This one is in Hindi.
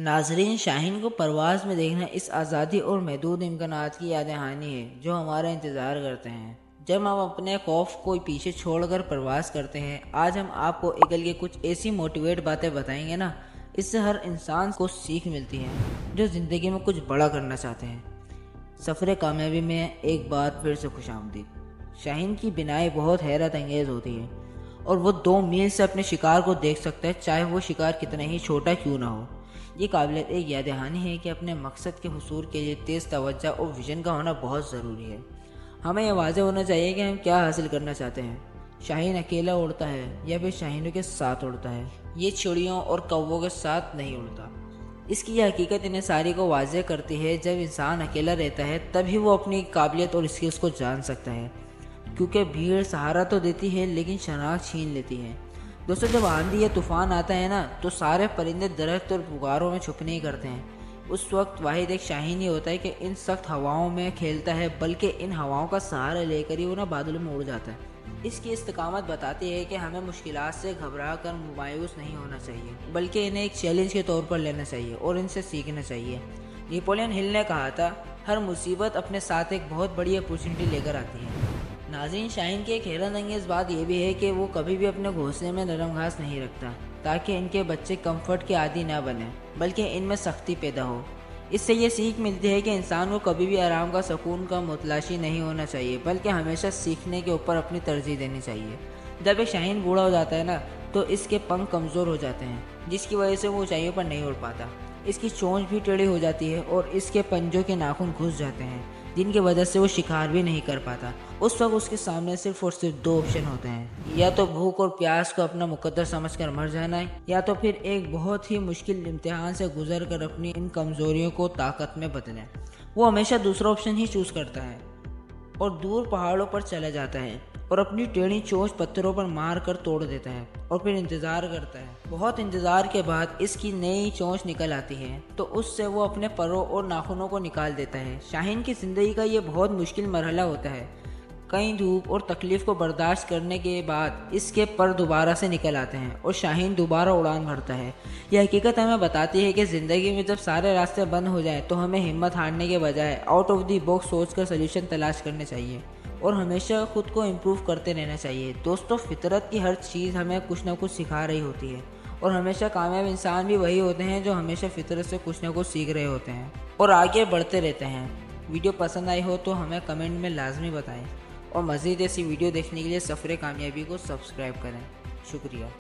नाजरीन, शाहीन को परवाज़ में देखना इस आज़ादी और महदूद इम्कानात की याद दहानी है जो हमारा इंतज़ार करते हैं जब हम अपने खौफ को पीछे छोड़कर परवाज़ करते हैं। आज हम आपको ईगल की कुछ ऐसी मोटिवेट बातें बताएंगे ना, इससे हर इंसान को सीख मिलती है जो ज़िंदगी में कुछ बड़ा करना चाहते हैं। सफ़र कामयाबी में एक बार फिर से खुशामदीद। शाहीन की बिनाई बहुत हैरत अंगेज़ होती है और वो 2 मील से अपने शिकार को देख सकता है, चाहे वो शिकार कितना ही छोटा क्यों ना हो। ये काबिलियत एक याद दहानी है कि अपने मकसद के हुसूल के लिए तेज़ तवज्जो और विजन का होना बहुत ज़रूरी है। हमें यह वाज़ेह होना चाहिए कि हम क्या हासिल करना चाहते हैं। शाहीन अकेला उड़ता है या फिर शाहीनों के साथ उड़ता है, ये चिड़ियों और कौवों के साथ नहीं उड़ता। इसकी यह हकीकत इन्हें सारी को वाज़ेह करती है। जब इंसान अकेला रहता है तभी वो अपनी काबिलियत और स्किल्स को जान सकता है, क्योंकि भीड़ सहारा तो देती है लेकिन शनाख्त छीन लेती है। दोस्तों, जब आंधी या तूफान आता है ना, तो सारे परिंदे दरख्त और पुकारों में छुपने ही करते हैं। उस वक्त वाहिद एक शाहीन ही होता है कि इन सख्त हवाओं में खेलता है, बल्कि इन हवाओं का सहारा लेकर ही वो ना बादलों में उड़ जाता है। इसकी इस्तकामत बताती है कि हमें मुश्किलात से घबरा कर मायूस नहीं होना चाहिए, बल्कि इन्हें एक चैलेंज के तौर पर लेना चाहिए और इनसे सीखना चाहिए। नेपोलियन हिल ने कहा था, हर मुसीबत अपने साथ एक बहुत बड़ी अपॉर्चुनिटी लेकर आती है। नाज़रीन, शाहीन की एक हैरत अंगेज़ बात यह भी है कि वो कभी भी अपने घोंसले में नरम घास नहीं रखता ताकि इनके बच्चे कंफर्ट के आदी ना बने, बल्कि इनमें सख्ती पैदा हो। इससे ये सीख मिलती है कि इंसान को कभी भी आराम का सुकून का मुतलाशी नहीं होना चाहिए, बल्कि हमेशा सीखने के ऊपर अपनी तरजीह देनी चाहिए। जब एक शाहीन बूढ़ा हो जाता है ना, तो इसके पंख कमज़ोर हो जाते हैं, जिसकी वजह से वो ऊंचाइयों पर नहीं उड़ पाता। इसकी चोंच भी टेढ़ी हो जाती है और इसके पंजों के नाखून घुस जाते हैं, जिनकी वजह से वो शिकार भी नहीं कर पाता। उस वक्त उसके सामने सिर्फ और सिर्फ 2 ऑप्शन होते हैं, या तो भूख और प्यास को अपना मुकद्दर समझकर मर जाना है, या तो फिर एक बहुत ही मुश्किल इम्तिहान से गुजर कर अपनी इन कमज़ोरियों को ताकत में बदलें। वो हमेशा दूसरा ऑप्शन ही चूज़ करता है और दूर पहाड़ों पर चला जाता है और अपनी टेढ़ी चोंच पत्थरों पर मार कर तोड़ देता है और फिर इंतज़ार करता है। बहुत इंतज़ार के बाद इसकी नई चोंच निकल आती है, तो उससे वो अपने परों और नाखूनों को निकाल देता है। शाहीन की ज़िंदगी का ये बहुत मुश्किल मरहला होता है। कई धूप और तकलीफ़ को बर्दाश्त करने के बाद इसके पर दोबारा से निकल आते हैं और शाहीन दोबारा उड़ान भरता है। यह हकीकत हमें बताती है कि ज़िंदगी में जब सारे रास्ते बंद हो जाएं, तो हमें हिम्मत हारने के बजाय आउट ऑफ द बॉक्स सोचकर सलूशन तलाश करने चाहिए और हमेशा खुद को इम्प्रूव करते रहना चाहिए। दोस्तों, फितरत की हर चीज़ हमें कुछ ना कुछ सिखा रही होती है और हमेशा कामयाब इंसान भी वही होते हैं जो हमेशा फितरत से कुछ ना कुछ सीख रहे होते हैं और आगे बढ़ते रहते हैं। वीडियो पसंद आई हो तो हमें कमेंट में लाजमी बताएं और मज़ीद ऐसी वीडियो देखने के लिए सफ़र कामयाबी को सब्सक्राइब करें। शुक्रिया।